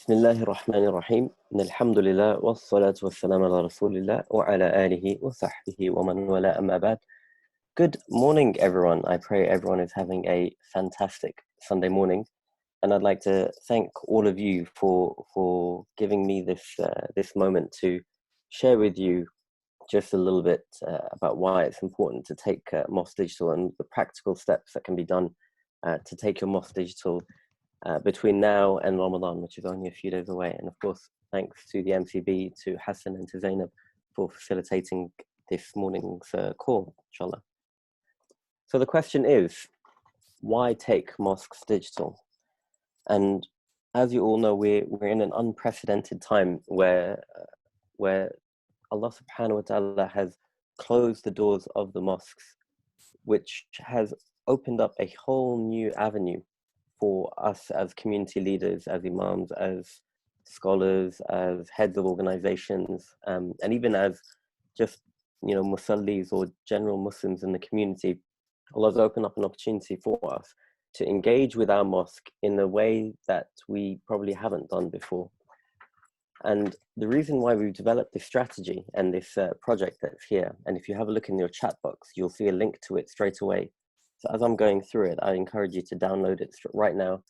بسم الله الرحمن الرحيم إن الحمد لله والصلاة والسلام على رسول الله وعلى آله وصحبه ومن والاه أما بعد. Good morning, everyone. I pray everyone is having a fantastic Sunday morning, and I'd like to thank all of you for giving me this moment to share with you just a little bit about why it's important to take Mosque Digital and the practical steps that can be done to take your Mosque Digital between now and Ramadan, which is only a few days away. And of course, thanks to the MCB, to Hassan and to Zainab for facilitating this morning's call, inshallah. So the question is, why take Mosques Digital? And as you all know, we're in an unprecedented time where Allah subhanahu wa ta'ala has closed the doors of the mosques, which has opened up a whole new avenue for us as community leaders, as imams, as scholars, as heads of organizations, and even as just, musallis or general Muslims in the community. Allah's opened up an opportunity for us to engage with our mosque in a way that we probably haven't done before. And the reason why we've developed this strategy and this project that's here, and if you have a look in your chat box, you'll see a link to it straight away. So as I'm going through it, I encourage you to download it right now,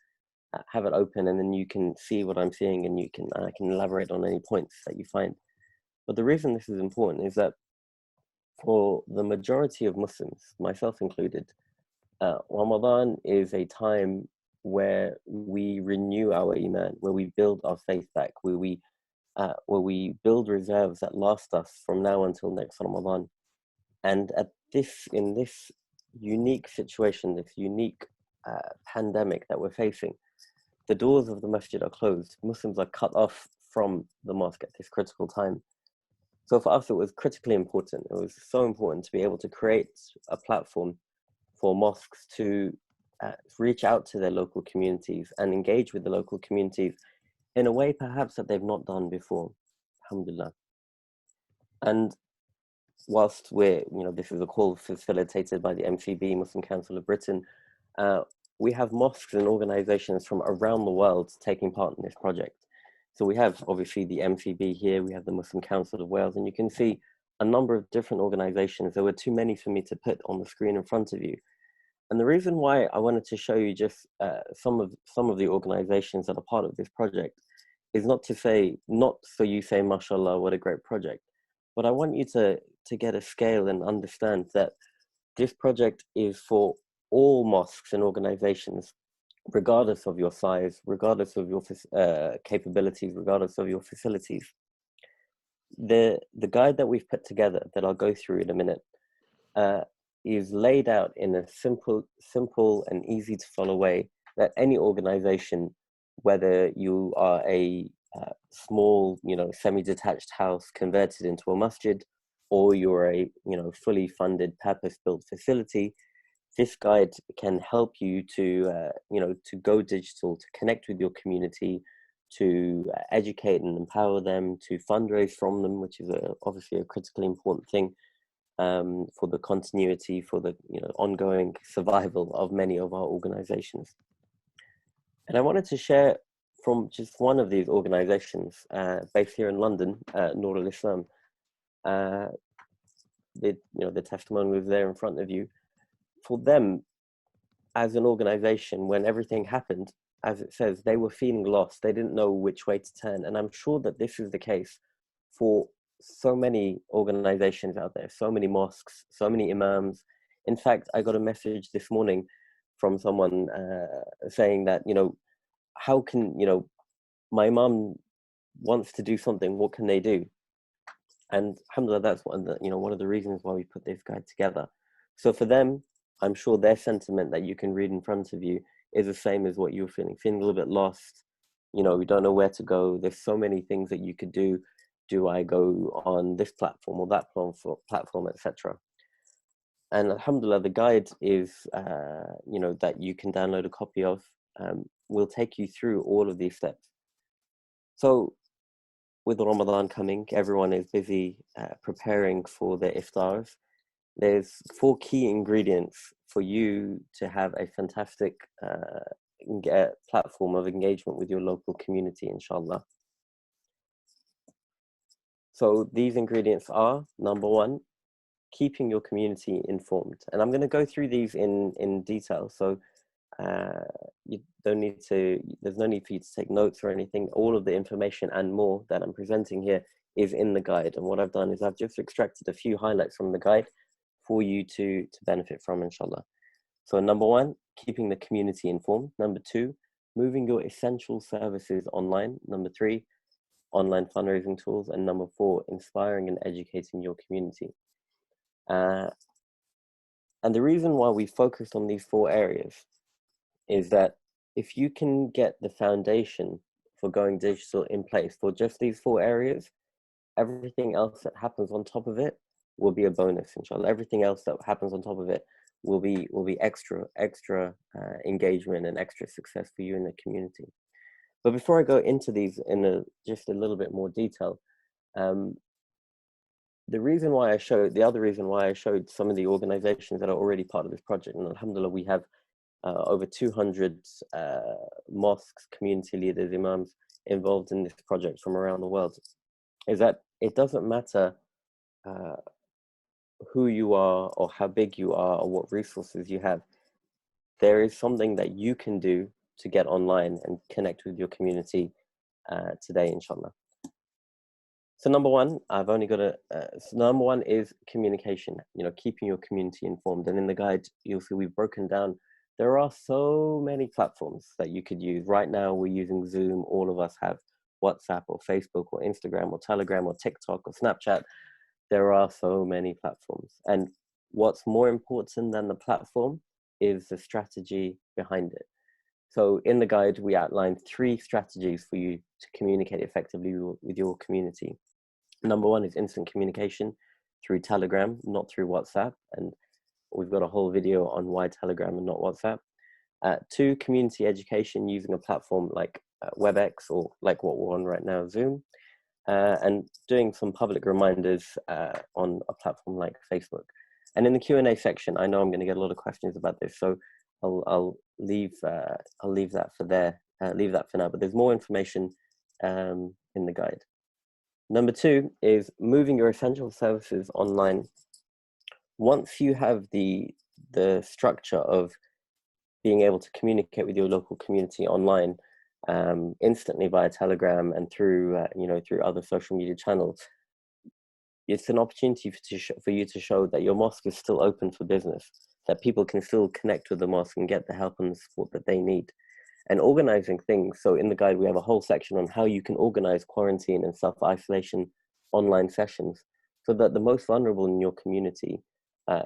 have it open, and then you can see what I'm seeing, and I can elaborate on any points that you find. But the reason this is important is that for the majority of Muslims, myself included, Ramadan is a time where we renew our iman, where we build our faith back, where we build reserves that last us from now until next Ramadan. And in this unique situation, this unique pandemic that we're facing, the doors of the masjid are closed. Muslims are cut off from the mosque at this critical time. So for us, it was critically important. It was so important to be able to create a platform for mosques to reach out to their local communities and engage with the local communities in a way perhaps that they've not done before, alhamdulillah. And whilst this is a call facilitated by the MCB, Muslim Council of Britain, we have mosques and organizations from around the world taking part in this project. So we have obviously the MCB here, we have the Muslim Council of Wales, and you can see a number of different organizations. There were too many for me to put on the screen in front of you. And the reason why I wanted to show you just some of the organizations that are part of this project is not so you say, mashallah, what a great project. But I want you to get a scale and understand that this project is for all mosques and organizations, regardless of your size, regardless of your capabilities, regardless of your facilities. The guide that we've put together, that I'll go through in a minute, is laid out in a simple and easy to follow way that any organization, whether you are a small, semi-detached house converted into a masjid, or you're a, fully funded, purpose-built facility, this guide can help you to, to go digital, to connect with your community, to educate and empower them, to fundraise from them, which is obviously a critically important thing for the continuity, for the ongoing survival of many of our organizations. And I wanted to share from just one of these organizations based here in London, Nur al-Islam. The testimony was there in front of you. For them, as an organization, when everything happened, as it says, they were feeling lost. They didn't know which way to turn. And I'm sure that this is the case for so many organizations out there, so many mosques, so many imams. In fact, I got a message this morning from someone saying that, how can, my imam wants to do something, what can they do? And alhamdulillah, that's one of the reasons why we put this guide together. So for them, I'm sure their sentiment that you can read in front of you is the same as what you're feeling a little bit lost. We don't know where to go. There's so many things that you could do. Do I go on this platform or that platform, etc.? And alhamdulillah, the guide is, that you can download a copy of, will take you through all of these steps. So with Ramadan coming, everyone is busy preparing for their iftars. There's 4 key ingredients for you to have a fantastic platform of engagement with your local community, inshallah. So these ingredients are, number one, keeping your community informed. And I'm going to go through these in detail. So you don't need to, there's no need for you to take notes or anything. All of the information and more that I'm presenting here is in the guide. And what I've done is I've just extracted a few highlights from the guide for you to benefit from, inshallah. So number one, keeping the community informed. Number two, moving your essential services online. Number three, online fundraising tools. And number four, inspiring and educating your community. And the reason why we focused on these four areas is that if you can get the foundation for going digital in place for just these four areas, everything else that happens on top of it will be a bonus, inshallah. Everything else that happens on top of it will be extra engagement and extra success for you in the community. But before I go into these in just a little bit more detail, the other reason why I showed some of the organizations that are already part of this project, and alhamdulillah, we have over 200 mosques, community leaders, imams involved in this project from around the world, is that it doesn't matter who you are or how big you are or what resources you have. There is something that you can do to get online and connect with your community today, inshallah. So number one, I've only got number one is communication, keeping your community informed. And in the guide, you'll see we've broken down, there are so many platforms that you could use. Right now, we're using Zoom. All of us have WhatsApp or Facebook or Instagram or Telegram or TikTok or Snapchat. There are so many platforms. And what's more important than the platform is the strategy behind it. So in the guide, we outlined 3 strategies for you to communicate effectively with your community. Number one is instant communication through Telegram, not through WhatsApp. And we've got a whole video on why Telegram and not WhatsApp. 2, community education using a platform like WebEx or like what we're on right now, Zoom. And doing some public reminders on a platform like Facebook. And in the Q&A section, I know I'm going to get a lot of questions about this, so I'll leave that for now. But there's more information in the guide. Number 2 is moving your essential services online. Once you have the structure of being able to communicate with your local community online instantly via Telegram and through other social media channels, it's an opportunity for you to show that your mosque is still open for business, that people can still connect with the mosque and get the help and the support that they need. And organizing things. So in the guide, we have a whole section on how you can organize quarantine and self-isolation online sessions so that the most vulnerable in your community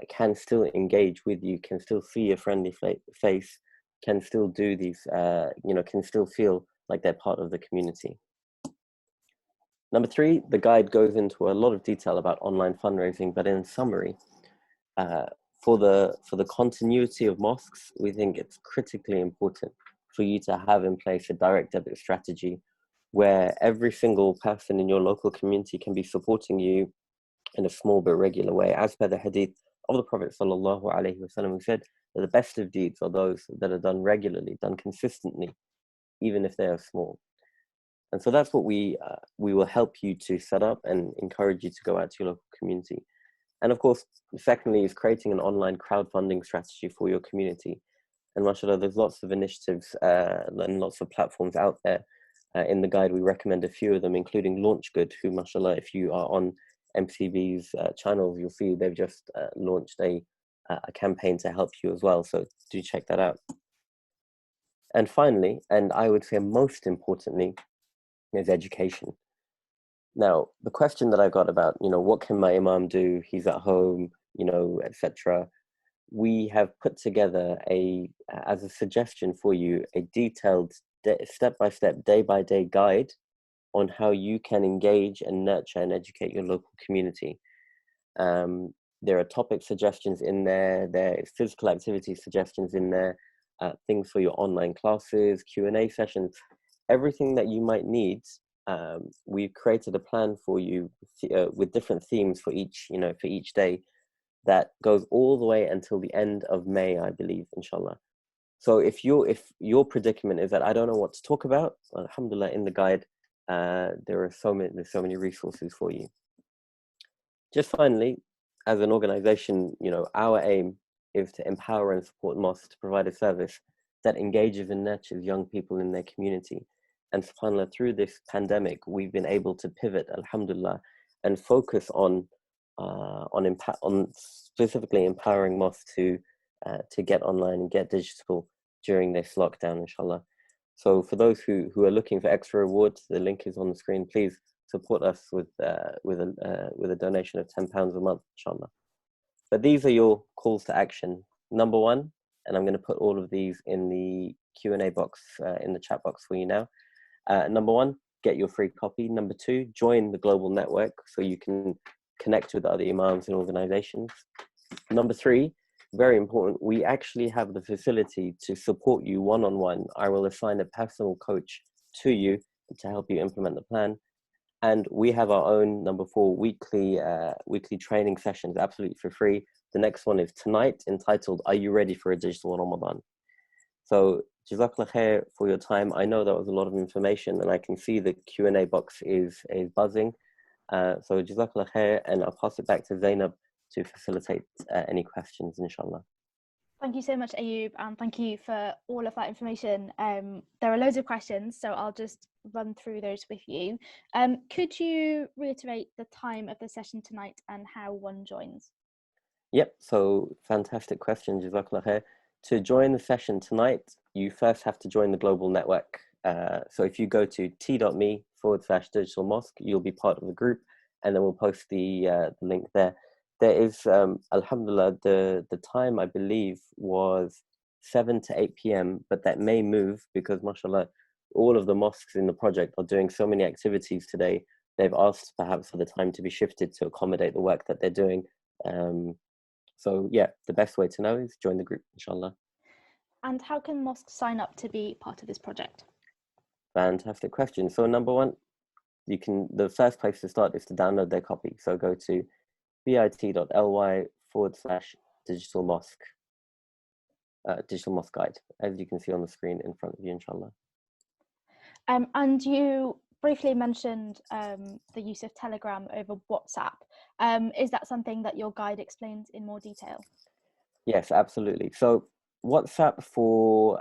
can still engage with you, can still see your friendly face, can still do these, can still feel like they're part of the community. Number 3, the guide goes into a lot of detail about online fundraising, but in summary, for the continuity of mosques, we think it's critically important for you to have in place a direct debit strategy where every single person in your local community can be supporting you in a small but regular way. As per the hadith of the Prophet sallallahu alaihi wasallam, who said that the best of deeds are those that are done regularly, done consistently, even if they are small. And so that's what we will help you to set up and encourage you to go out to your local community. And of course, secondly, is creating an online crowdfunding strategy for your community. And mashallah, there's lots of initiatives and lots of platforms out there. In the guide, we recommend a few of them, including LaunchGood, who mashallah, if you are on MCB's channels, you'll see they've just launched a campaign to help you as well. So do check that out. And finally, and I would say most importantly, is education. Now, the question that I got about, what can my imam do? He's at home, etc. We have put together as a suggestion for you, a detailed step-by-step, day-by-day guide on how you can engage and nurture and educate your local community. There are topic suggestions in there. There are physical activity suggestions in there, things for your online classes, Q&A sessions, everything that you might need. We've created a plan for you with different themes for each day that goes all the way until the end of May, I believe, inshallah. So if your predicament is that I don't know what to talk about, alhamdulillah, in the guide, there's so many resources for you. Just finally, as an organization, our aim is to empower and support mosques to provide a service that engages and nurtures young people in their community. And subhanAllah, through this pandemic, we've been able to pivot, alhamdulillah, and focus on specifically empowering mosques to get online and get digital during this lockdown, inshallah. So for those who are looking for extra rewards, the link is on the screen. Please support us with a donation of £10 a month, inshallah. But these are your calls to action. Number one, and I'm going to put all of these in the Q&A box, in the chat box for you now. Number one, get your free copy. Number two, join the global network so you can connect with other imams and organizations. Number three, very important, we actually have the facility to support you one-on-one. I will assign a personal coach to you to help you implement the plan. And we have our own, number four, weekly training sessions, absolutely for free. The next one is tonight, entitled, Are You Ready for a Digital Ramadan? So, Jazakallah-khair for your time. I know that was a lot of information, and I can see the Q&A box is buzzing. So, Jazakallah-khair, and I'll pass it back to Zainab to facilitate any questions, inshallah. Thank you so much, Ayub, and thank you for all of that information. There are loads of questions, so I'll just run through those with you. Could you reiterate the time of the session tonight and how one joins? Yep, so fantastic question, Jazakallah khair. To join the session tonight, you first have to join the global network. So if you go to t.me/digital mosque, you'll be part of the group, and then we'll post the link there. There is, alhamdulillah, the time I believe was 7 to 8 p.m, but that may move because, mashallah, all of the mosques in the project are doing so many activities today. They've asked perhaps for the time to be shifted to accommodate the work that they're doing. So yeah, the best way to know is join the group, inshallah. And how can mosques sign up to be part of this project? Fantastic question. So number one, the first place to start is to download their copy. So go to bit.ly/digital mosque, digital mosque guide, as you can see on the screen in front of you, inshallah. And you briefly mentioned the use of Telegram over WhatsApp. Is that something that your guide explains in more detail? Yes, absolutely. So WhatsApp for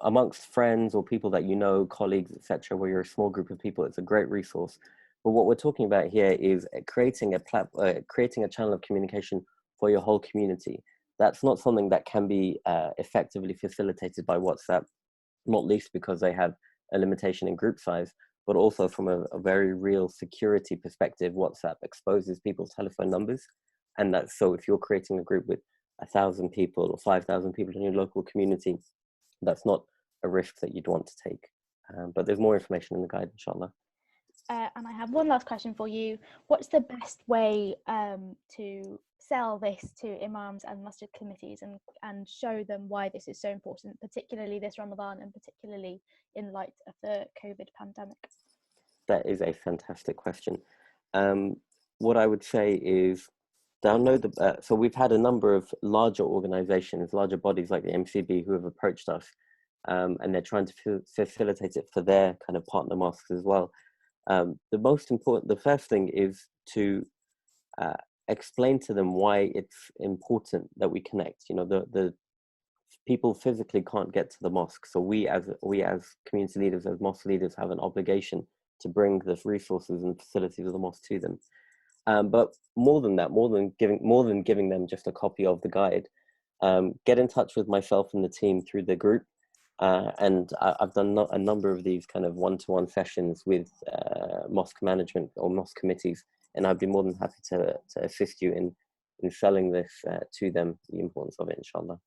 amongst friends or people that you know, colleagues, etc., where you're a small group of people, it's a great resource. But what we're talking about here is creating a channel of communication for your whole community. That's not something that can be effectively facilitated by WhatsApp, not least because they have a limitation in group size, but also from a very real security perspective. WhatsApp exposes people's telephone numbers, and that's so if you're creating a group with 1,000 people or 5,000 people in your local community, that's not a risk that you'd want to take. But there's more information in the guide, inshallah. And I have one last question for you. What's the best way to sell this to imams and masjid committees and show them why this is so important, particularly this Ramadan and particularly in light of the COVID pandemic? That is a fantastic question. What I would say is download the, so we've had a number of larger organizations, larger bodies like the MCB who have approached us, and they're trying to facilitate it for their kind of partner mosques as well. The first thing is to explain to them why it's important that we connect. You know, the people physically can't get to the mosque, so we as community leaders, as mosque leaders, have an obligation to bring the resources and facilities of the mosque to them. But more than that, more than giving them just a copy of the guide, get in touch with myself and the team through the group. And I've done a number of these kind of one-to-one sessions with mosque management or mosque committees, and I'd be more than happy to assist you in selling this to them, the importance of it, inshallah.